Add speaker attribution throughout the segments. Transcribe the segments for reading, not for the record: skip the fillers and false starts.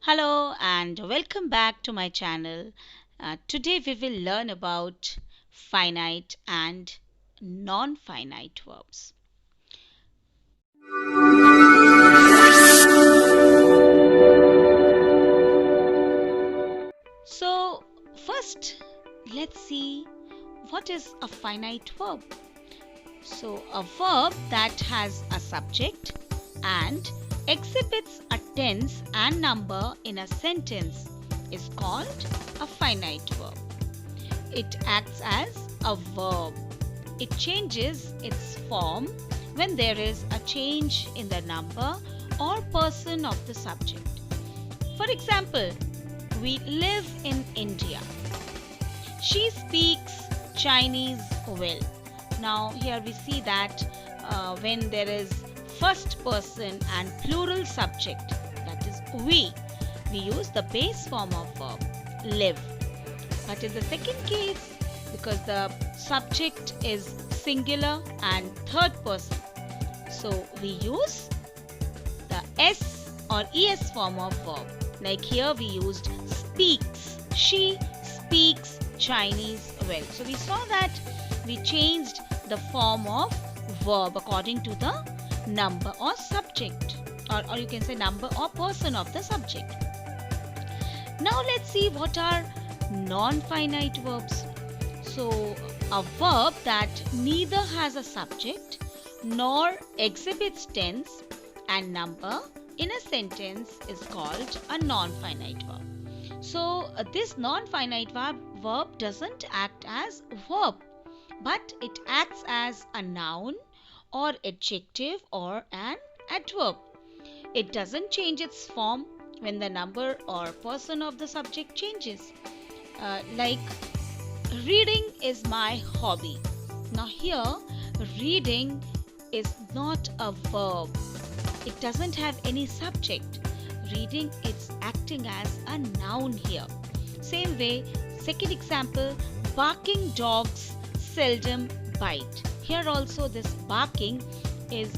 Speaker 1: Hello and welcome back to my channel. Today we will learn about finite and non-finite verbs. So first let's see what is a finite verb. So a verb that has a subject and exhibits a tense and number in a sentence is called a finite verb. It acts as a verb. It changes its form when there is a change in the number or person of the subject. For example, we live in India. She speaks Chinese well. Now here we see that when there is first person and plural subject, that is we use the base form of verb live. But in the second case, because the subject is singular and third person, so we use the S or ES form of verb. Like here we used speaks. She speaks Chinese well. So we saw that we changed the form of verb according to the number or subject, or you can say number or person of the subject. Now let's see what are non-finite verbs. So a verb that neither has a subject nor exhibits tense and number in a sentence is called a non-finite verb. So this non-finite verb doesn't act as verb, but it acts as a noun or adjective or an adverb. It doesn't change its form when the number or person of the subject changes. Like reading is my hobby. Now here reading is not a verb. It doesn't have any subject. Reading is acting as a noun here. Same way, second example, barking dogs seldom bite. Here also this barking is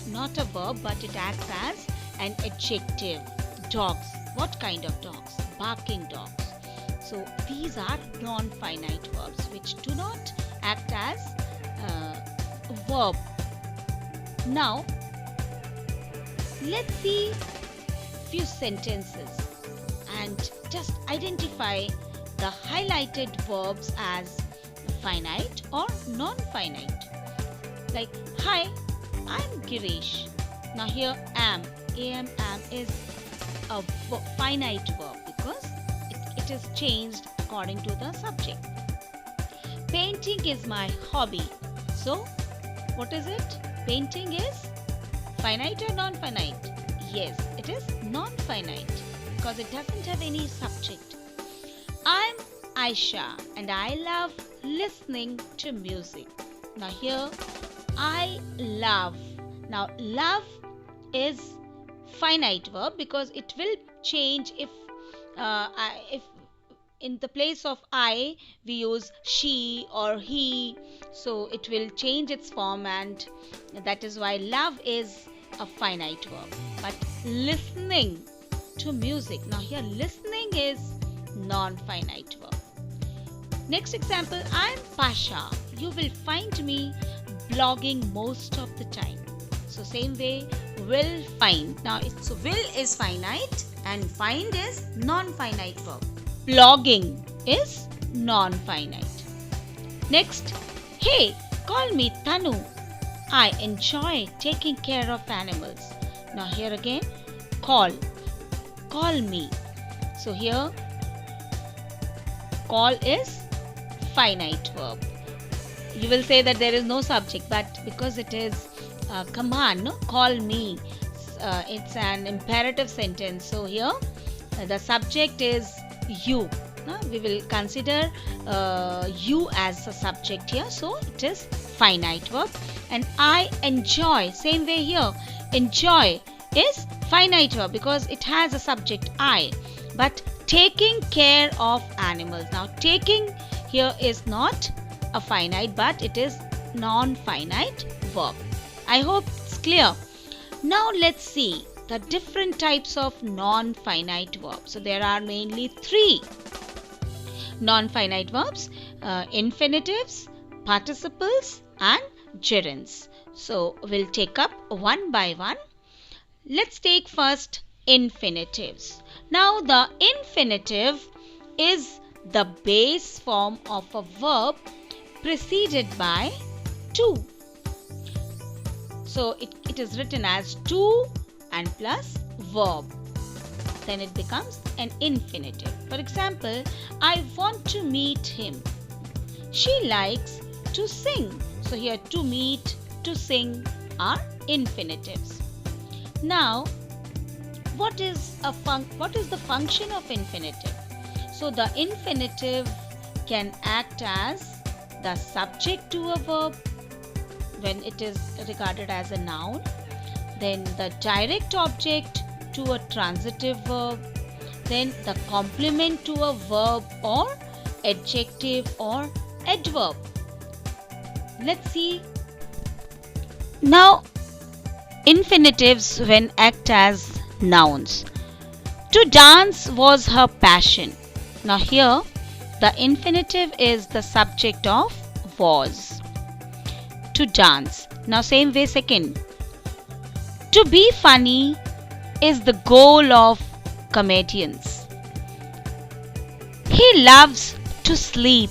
Speaker 1: not a verb, but it acts as an adjective. Dogs. What kind of dogs? Barking dogs. So these are non-finite verbs which do not act as a verb. Now let's see few sentences and just identify the highlighted verbs as finite or non-finite. Like, hi, I'm Girish. Now here am is a finite verb because it is changed according to the subject. Painting is my hobby. So what is it? Painting is finite or non-finite? Yes, it is non-finite because it doesn't have any subject. I'm Aisha and I love listening to music. Now here I love. Now love is finite verb because it will change if in the place of I we use she or he, so it will change its form, and that is why love is a finite verb. But listening to music, now here listening is non-finite verb. Next example, I'm Pasha. You will find me blogging most of the time. So same way, will find. Now so will is finite and find is non-finite verb. Blogging is non-finite. Next, hey, call me Tanu. I enjoy taking care of animals. Now here again, call me. So here, call is finite verb. You will say that there is no subject, but because it is a command, no? Call me. It's an imperative sentence. So here, the subject is you. We will consider you as a subject here. So it is finite verb. And I enjoy, same way here, enjoy is finite verb because it has a subject I. But taking care of animals. Now taking here is not a finite, but it is non-finite verb. I hope it's clear. Now let's see the different types of non-finite verbs. So there are mainly three non-finite verbs: infinitives, participles, and gerunds. So we'll take up one by one. Let's take first infinitives. Now the infinitive is the base form of a verb preceded by to. So it is written as to and plus verb. Then it becomes an infinitive. For example, I want to meet him. She likes to sing. So here to meet, to sing are infinitives. Now, what is the function of infinitive? So the infinitive can act as the subject to a verb when it is regarded as a noun, then the direct object to a transitive verb, then the complement to a verb or adjective or adverb. Let's see. Now, infinitives when act as nouns. To dance was her passion. Now here, the infinitive is the subject of was. To dance. Now same way second. To be funny is the goal of comedians. He loves to sleep.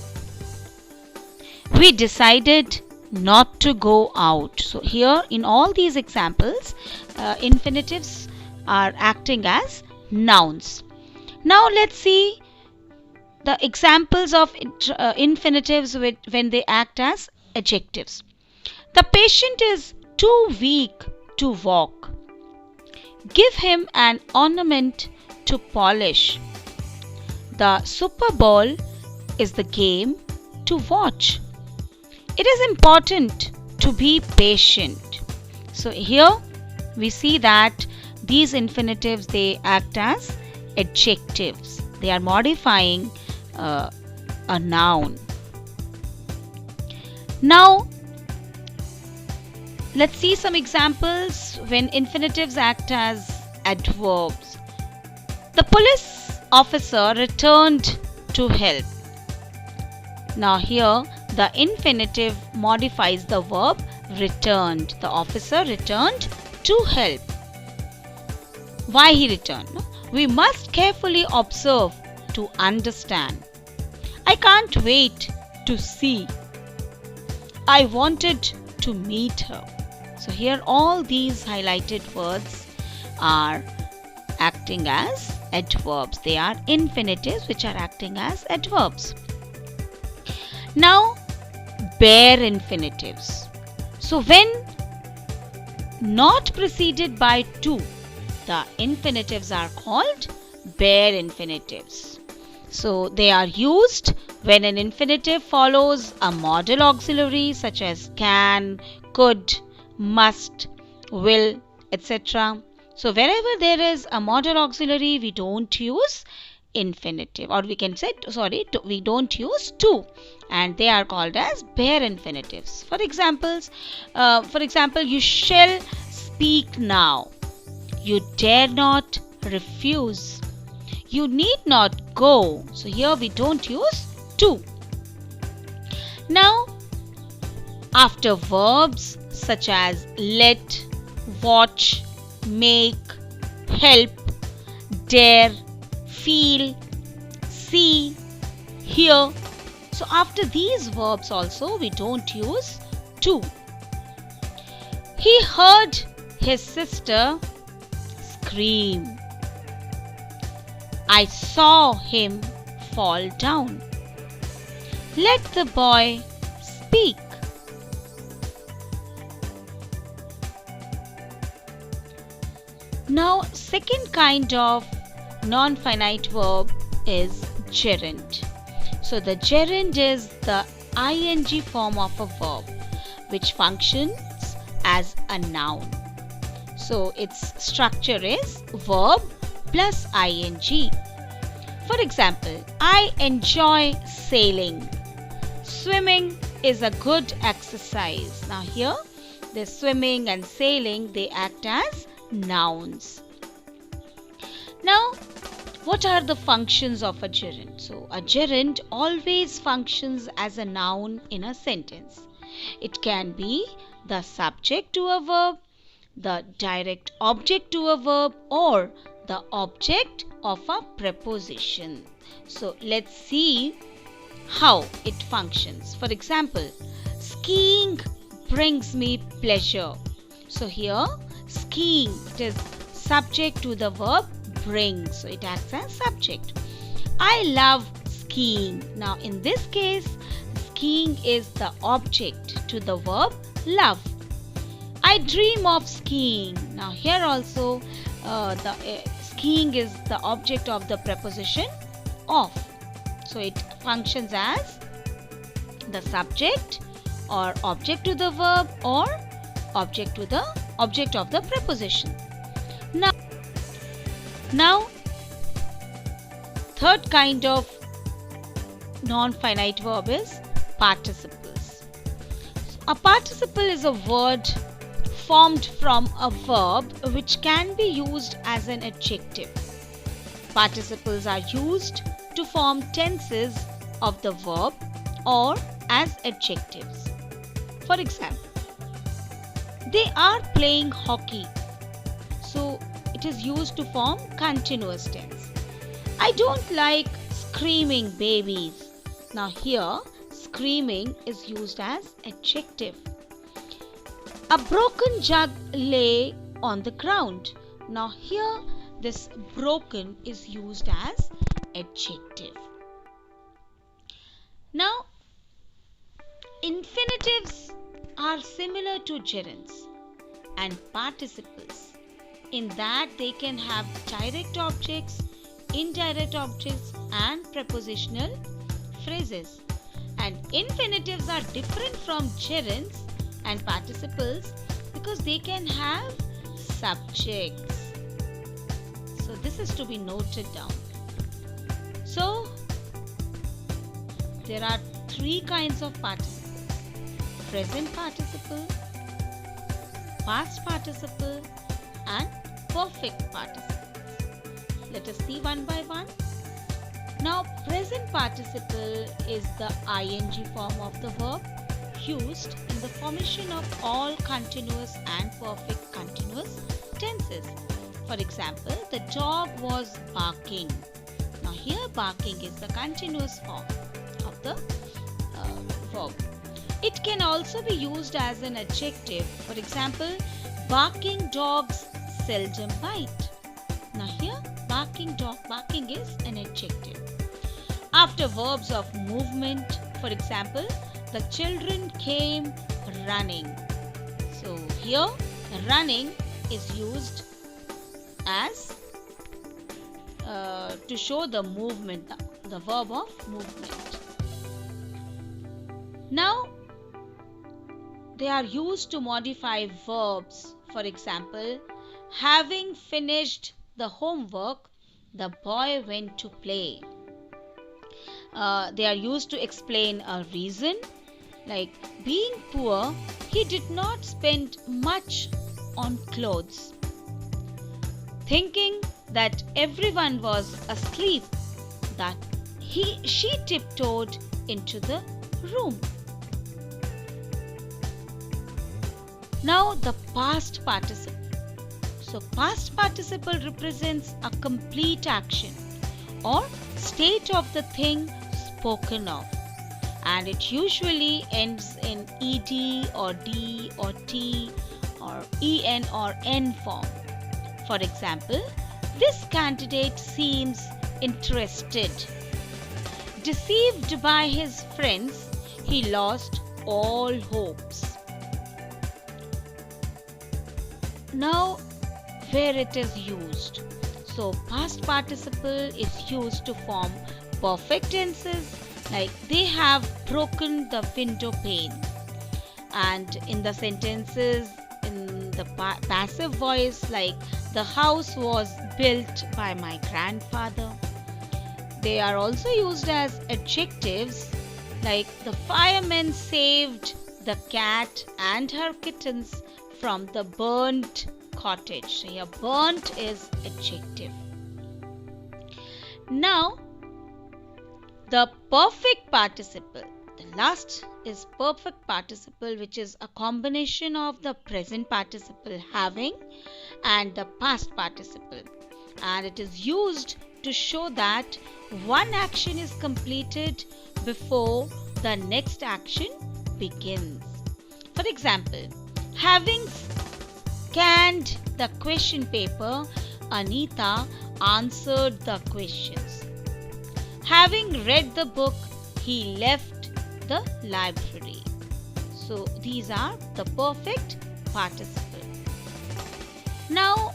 Speaker 1: We decided not to go out. So here in all these examples, infinitives are acting as nouns. Now let's see the examples of infinitives when they act as adjectives. The patient is too weak to walk. Give him an ornament to polish. The Super Bowl is the game to watch. It is important to be patient. So here we see that these infinitives, they act as adjectives. They are modifying a noun. Now let's see some examples when infinitives act as adverbs. The police officer returned to help. Now here the infinitive modifies the verb returned. The officer returned to help. Why he returned? We must carefully observe to understand. I can't wait to see. I wanted to meet her. So here all these highlighted words are acting as adverbs. They are infinitives which are acting as adverbs. Now bare infinitives. So when not preceded by to, the infinitives are called bare infinitives. So they are used when an infinitive follows a modal auxiliary such as can, could, must, will, etc. So wherever there is a modal auxiliary, we don't use infinitive, or we can say, we don't use to, and they are called as bare infinitives. For example, you shall speak now. You dare not refuse. You need not go. So here we don't use to. Now, after verbs such as let, watch, make, help, dare, feel, see, hear. So after these verbs also we don't use to. He heard his sister scream. I saw him fall down. Let the boy speak. Now, second kind of non-finite verb is gerund. So the gerund is the ing form of a verb which functions as a noun. So its structure is verb plus ing. For example, I enjoy sailing. Swimming is a good exercise. Now here, the swimming and sailing, they act as nouns. Now, what are the functions of a gerund? So, a gerund always functions as a noun in a sentence. It can be the subject to a verb, the direct object to a verb, or the object of a preposition. So, let's see how it functions. For example, skiing brings me pleasure. So, here skiing, it is subject to the verb bring, so it acts as subject. I love skiing. Now in this case, skiing is the object to the verb love. I dream of skiing. Now here also skiing is the object of the preposition of, so it functions as the subject or object to the verb or object of the preposition. Now, third kind of non-finite verb is participles. A participle is a word formed from a verb which can be used as an adjective. Participles are used to form tenses of the verb or as adjectives. For example, they are playing hockey. So, it is used to form continuous tense. I don't like screaming babies. Now here, screaming is used as adjective. A broken jug lay on the ground. Now here, this broken is used as adjective. Now, infinitives are similar to gerunds and participles in that they can have direct objects, indirect objects, and prepositional phrases. And infinitives are different from gerunds and participles because they can have subjects. So this is to be noted down. So there are three kinds of participles: present participle, past participle, and perfect participles. Let us see one by one. Now, present participle is the ing form of the verb used in the formation of all continuous and perfect continuous tenses. For example, the dog was barking. Now, here barking is the continuous form of the verb. It can also be used as an adjective. For example, barking dogs seldom bite. Now here, barking dog, barking is an adjective. After verbs of movement, for example, the children came running. So here, running is used as to show the movement, the verb of movement. Now, they are used to modify verbs. For example, having finished the homework, the boy went to play. They are used to explain a reason, like being poor, he did not spend much on clothes. Thinking that everyone was asleep, that she tiptoed into the room. Now the past participle. So past participle represents a complete action or state of the thing spoken of, and it usually ends in ed or d or t or en or n form. For example, this candidate seems interested. Deceived by his friends, he lost all hopes. Now, where it is used. So, past participle is used to form perfect tenses, like they have broken the window pane. And in the sentences, in the passive voice, like the house was built by my grandfather. They are also used as adjectives, like the firemen saved the cat and her kittens from the burnt cottage. So here burnt is adjective. Now, the perfect participle. The last is perfect participle, which is a combination of the present participle having and the past participle. And it is used to show that one action is completed before the next action begins. For example, having scanned the question paper, Anita answered the questions. Having read the book, he left the library. So these are the perfect participle. Now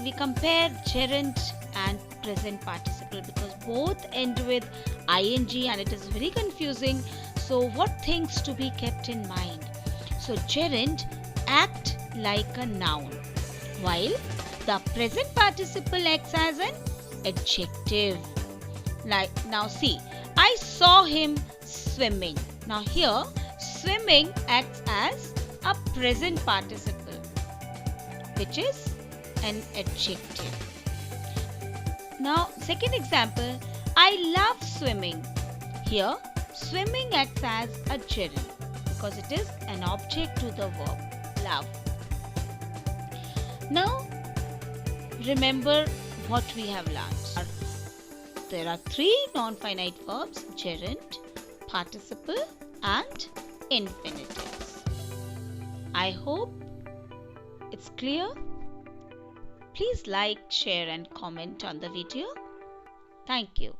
Speaker 1: we compare gerund and present participle because both end with ing and it is very confusing. So what things to be kept in mind? So gerund act like a noun while the present participle acts as an adjective. Like now see, I saw him swimming. Now here swimming acts as a present participle, which is an adjective. Now second example, I love swimming. Here swimming acts as a gerund because it is an object to the verb love. Now remember what we have learned. There are three non-finite verbs: gerund, participle and infinitives. I hope it's clear. Please like, share and comment on the video. Thank you.